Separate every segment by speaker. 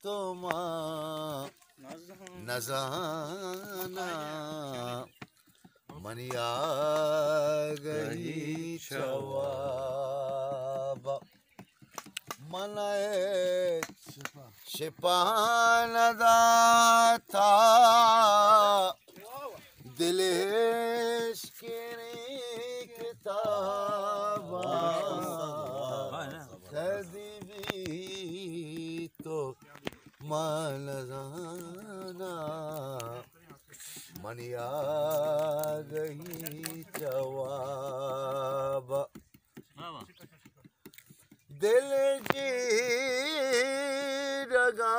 Speaker 1: तुमा नजाना मनिया गही शवाब मनाए शिपानदा था दिलेश की किताबा कदी भी तो मालजाना मनिया गही जवाब दिल की रगा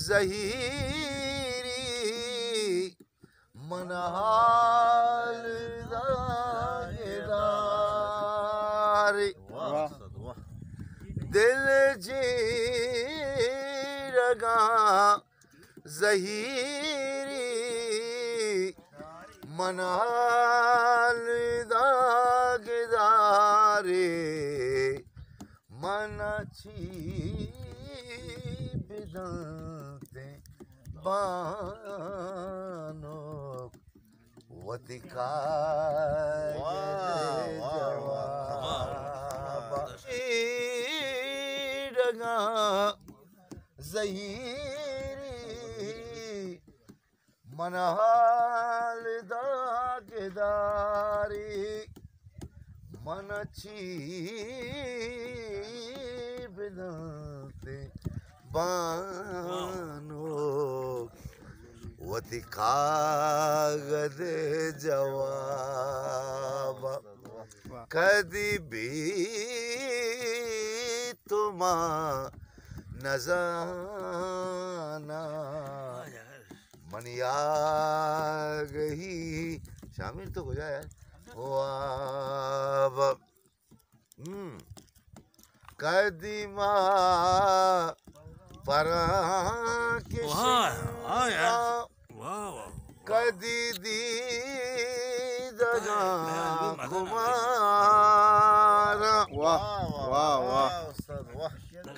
Speaker 1: ज़हीरी मनहाल दागदारी दिल की रगा ज़हीरी मनहाल दागदारी मनाची बिदलते बानो वतिकार रगा ज़हीरी मनहाल दागदारी मनची बिदलते बानो वती कागद जवाब कदी भी तुमा नजाना मनिया गही शामिल तो हो जाए वाब कदीमा परा के कदी दी दगा कुमारा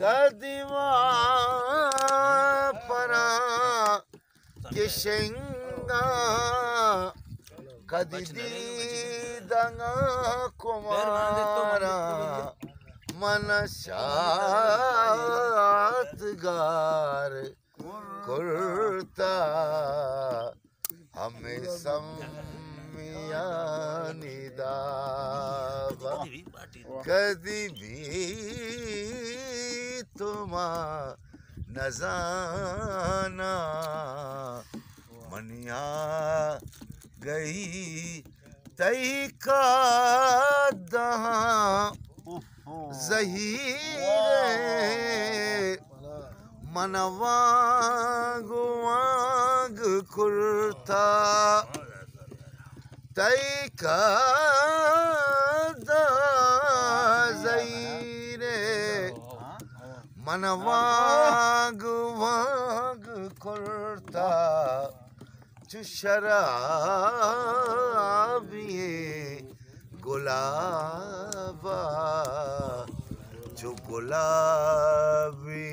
Speaker 1: कदीमा परा के शेंगा कदी दी दगा कुमारा मन शातगार कुर्ता हमें सम्मिया निदाबा कदी भी तुमा नजाना मनिया गई तई का दहा ज़हीरे मनवाग वाग कुर्ता तई का ज़हीरे मनवाग वाग कुर्ता शराबिए गुलाबा जो गुलाबी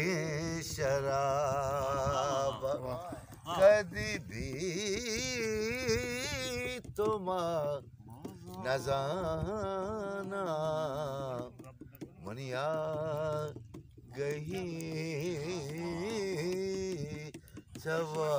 Speaker 1: शराब कदी भी तुमा नजाना मनिया गही जवा